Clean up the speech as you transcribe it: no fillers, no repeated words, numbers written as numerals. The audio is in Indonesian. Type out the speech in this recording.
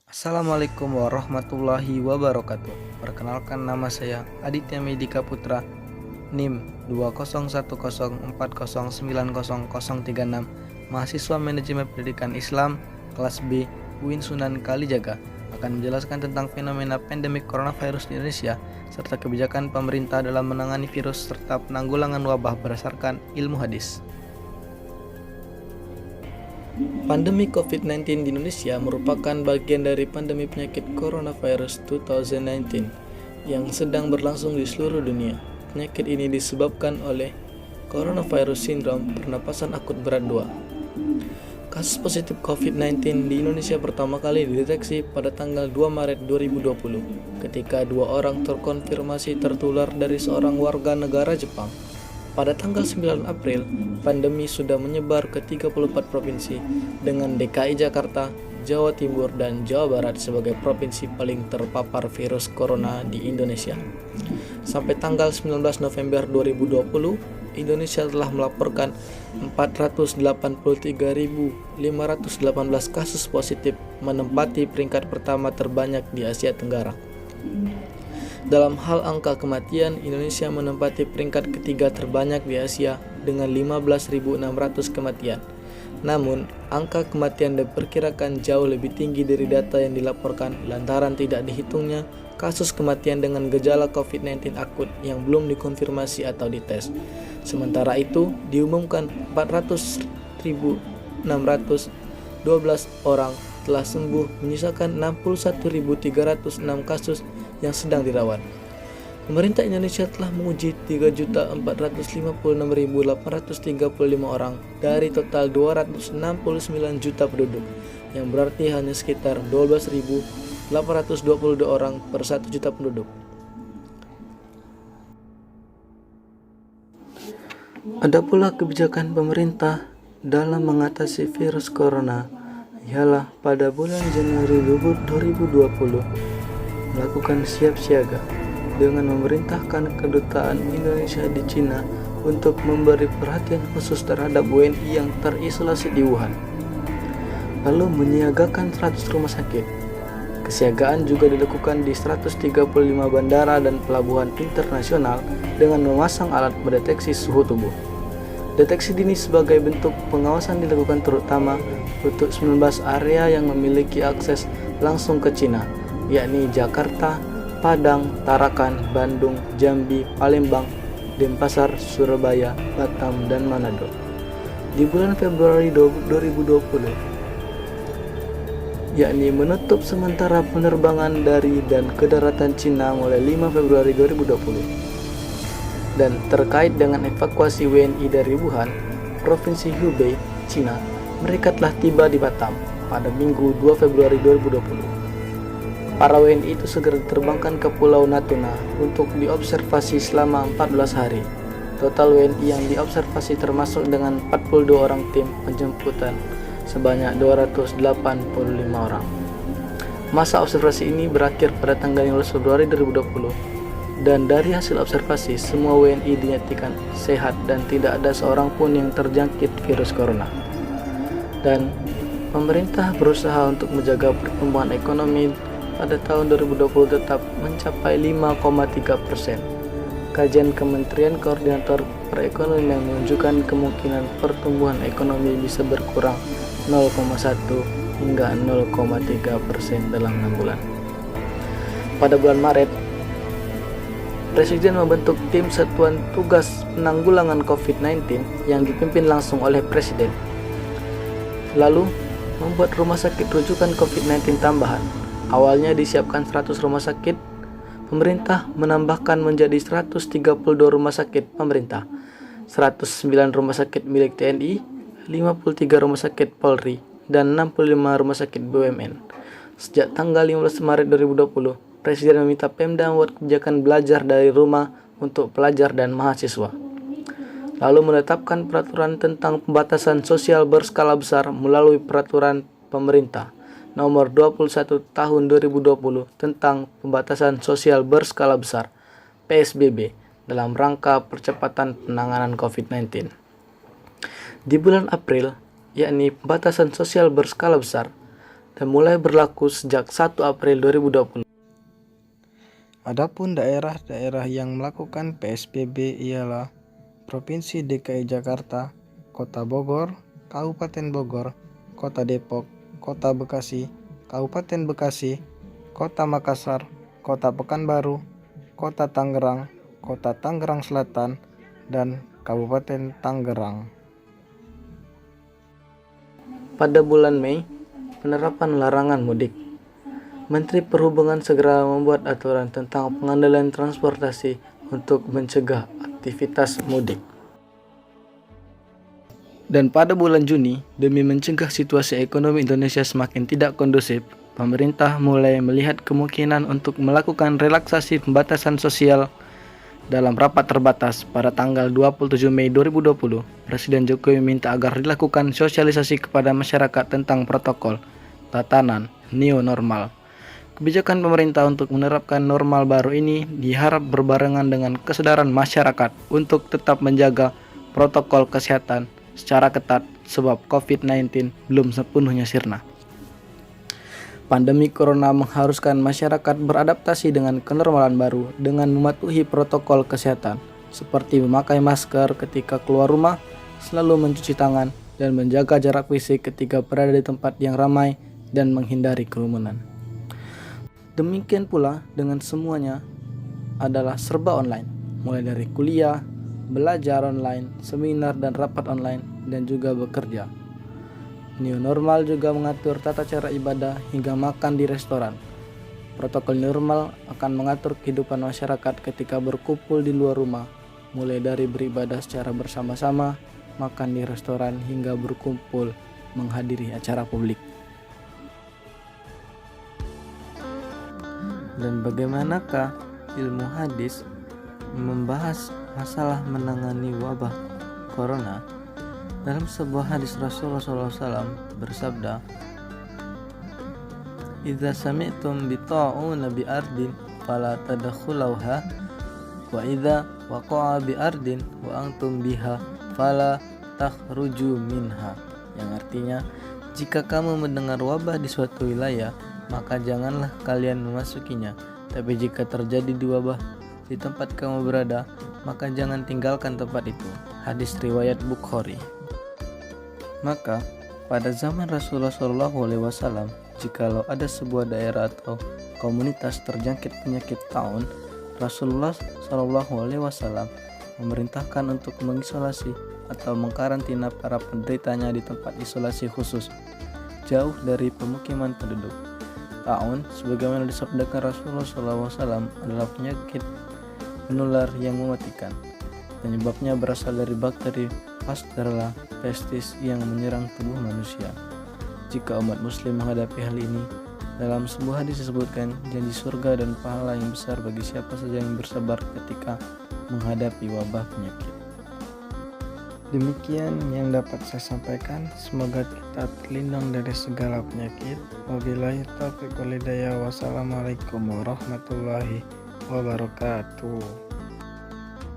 Assalamualaikum warahmatullahi wabarakatuh. Perkenalkan, nama saya Aditya Medika Putra, NIM 20104090036, mahasiswa Manajemen Pendidikan Islam kelas B UIN Sunan Kalijaga, akan menjelaskan tentang fenomena pandemi coronavirus di Indonesia serta kebijakan pemerintah dalam menangani virus serta penanggulangan wabah berdasarkan ilmu hadis. Pandemi COVID-19 di Indonesia merupakan bagian dari pandemi penyakit coronavirus 2019 yang sedang berlangsung di seluruh dunia. Penyakit ini disebabkan oleh coronavirus syndrome pernapasan akut berat 2. Kasus positif COVID-19 di Indonesia pertama kali dideteksi pada tanggal 2 Maret 2020 ketika 2 orang terkonfirmasi tertular dari seorang warga negara Jepang. Pada tanggal 9 April, pandemi sudah menyebar ke 34 provinsi dengan DKI Jakarta, Jawa Timur, dan Jawa Barat sebagai provinsi paling terpapar virus corona di Indonesia. Sampai tanggal 19 November 2020, Indonesia telah melaporkan 483.518 kasus positif, menempati peringkat pertama terbanyak di Asia Tenggara. Dalam hal angka kematian, Indonesia menempati peringkat ketiga terbanyak di Asia dengan 15.600 kematian. Namun, angka kematian diperkirakan jauh lebih tinggi dari data yang dilaporkan lantaran tidak dihitungnya kasus kematian dengan gejala COVID-19 akut yang belum dikonfirmasi atau dites. Sementara itu, diumumkan 400.612 orang telah sembuh, menyisakan 61.306 kasus yang sedang dirawat. Pemerintah Indonesia telah menguji 3.456.835 orang dari total 269 juta penduduk, yang berarti hanya sekitar 12.822 orang per 1 juta penduduk. Ada pula kebijakan pemerintah dalam mengatasi virus corona, ialah pada bulan Januari 2020 melakukan siap siaga dengan memerintahkan kedutaan Indonesia di Cina untuk memberi perhatian khusus terhadap WNI yang terisolasi di Wuhan, lalu menyiagakan 100 rumah sakit. Kesiagaan juga dilakukan di 135 bandara dan pelabuhan internasional dengan memasang alat mendeteksi suhu tubuh. Deteksi dini sebagai bentuk pengawasan dilakukan terutama untuk 19 area yang memiliki akses langsung ke Cina, yakni Jakarta, Padang, Tarakan, Bandung, Jambi, Palembang, Denpasar, Surabaya, Batam, dan Manado. Di bulan Februari 2020, yakni menutup sementara penerbangan dari dan ke daratan Cina mulai 5 Februari 2020. Dan terkait dengan evakuasi WNI dari Wuhan, Provinsi Hubei, Cina, mereka telah tiba di Batam pada Minggu 2 Februari 2020. Para WNI itu segera diterbangkan ke Pulau Natuna untuk diobservasi selama 14 hari. Total WNI yang diobservasi termasuk dengan 42 orang tim penjemputan sebanyak 285 orang. Masa observasi ini berakhir pada tanggal 15 Februari 2020 dan dari hasil observasi semua WNI dinyatakan sehat dan tidak ada seorang pun yang terjangkit virus corona. Dan pemerintah berusaha untuk menjaga pertumbuhan ekonomi pada tahun 2020 tetap mencapai 5,3%. Kajian Kementerian Koordinator Perekonomian menunjukkan kemungkinan pertumbuhan ekonomi bisa berkurang 0,1 hingga 0,3% dalam 6 bulan. Pada bulan Maret, Presiden membentuk tim Satuan Tugas Penanggulangan COVID-19 yang dipimpin langsung oleh Presiden. Lalu, membuat rumah sakit rujukan COVID-19 tambahan. Awalnya disiapkan 100 rumah sakit, pemerintah menambahkan menjadi 132 rumah sakit pemerintah, 109 rumah sakit milik TNI, 53 rumah sakit Polri, dan 65 rumah sakit BUMN. Sejak tanggal 15 Maret 2020, Presiden meminta Pemda membuat kebijakan belajar dari rumah untuk pelajar dan mahasiswa. Lalu menetapkan peraturan tentang pembatasan sosial berskala besar melalui peraturan pemerintah Nomor 21 Tahun 2020 tentang pembatasan sosial berskala besar (PSBB) dalam rangka percepatan penanganan COVID-19. Di bulan April, yakni pembatasan sosial berskala besar, dan mulai berlaku sejak 1 April 2020. Adapun daerah-daerah yang melakukan PSBB ialah Provinsi DKI Jakarta, Kota Bogor, Kabupaten Bogor, Kota Depok, Kota Bekasi, Kabupaten Bekasi, Kota Makassar, Kota Pekanbaru, Kota Tangerang, Kota Tangerang Selatan, dan Kabupaten Tangerang. Pada bulan Mei, penerapan larangan mudik. Menteri Perhubungan segera membuat aturan tentang pengendalian transportasi untuk mencegah aktivitas mudik. Dan pada bulan Juni, demi mencegah situasi ekonomi Indonesia semakin tidak kondusif, pemerintah mulai melihat kemungkinan untuk melakukan relaksasi pembatasan sosial. Dalam rapat terbatas pada tanggal 27 Mei 2020, Presiden Jokowi minta agar dilakukan sosialisasi kepada masyarakat tentang protokol tatanan new normal. Kebijakan pemerintah untuk menerapkan normal baru ini diharap berbarengan dengan kesadaran masyarakat untuk tetap menjaga protokol kesehatan secara ketat sebab COVID-19 belum sepenuhnya sirna. Pandemi Corona mengharuskan masyarakat beradaptasi dengan kenormalan baru dengan mematuhi protokol kesehatan seperti memakai masker ketika keluar rumah, selalu mencuci tangan, dan menjaga jarak fisik ketika berada di tempat yang ramai dan menghindari kerumunan. Demikian pula dengan semuanya adalah serba online, mulai dari kuliah, belajar online, seminar dan rapat online, dan juga bekerja. New normal juga mengatur tata cara ibadah hingga makan di restoran. Protokol normal akan mengatur kehidupan masyarakat ketika berkumpul di luar rumah, mulai dari beribadah secara bersama-sama, makan di restoran, hingga berkumpul menghadiri acara publik. Dan bagaimanakah ilmu hadis membahas masalah menangani wabah corona? Dalam sebuah hadis Rasulullah SAW bersabda, "Idza sami'tum bi ta'una bi ardin fala tadkhuluha wa idza waqa'a bi ardin wa antum biha fala takhruju minha." Yang artinya, jika kamu mendengar wabah di suatu wilayah, maka janganlah kalian memasukinya. Tapi jika terjadi di wabah di tempat kamu berada, maka jangan tinggalkan tempat itu. Hadis riwayat Bukhari. Maka pada zaman Rasulullah SAW, jikalau ada sebuah daerah atau komunitas terjangkit penyakit taun, Rasulullah SAW memerintahkan untuk mengisolasi atau mengkarantina para penderitanya di tempat isolasi khusus, jauh dari pemukiman penduduk. Taun, sebagaimana disabdakan Rasulullah SAW, adalah penyakit menular yang mematikan. Penyebabnya berasal dari bakteri Pasteurella pestis yang menyerang tubuh manusia. Jika umat muslim menghadapi hal ini, dalam sebuah hadis disebutkan janji surga dan pahala yang besar bagi siapa saja yang bersabar ketika menghadapi wabah penyakit. Demikian yang dapat saya sampaikan. Semoga kita terlindung dari segala penyakit. Wabillahi taufiq wal hidayah. Wassalamualaikum warahmatullahi wabarakatuh.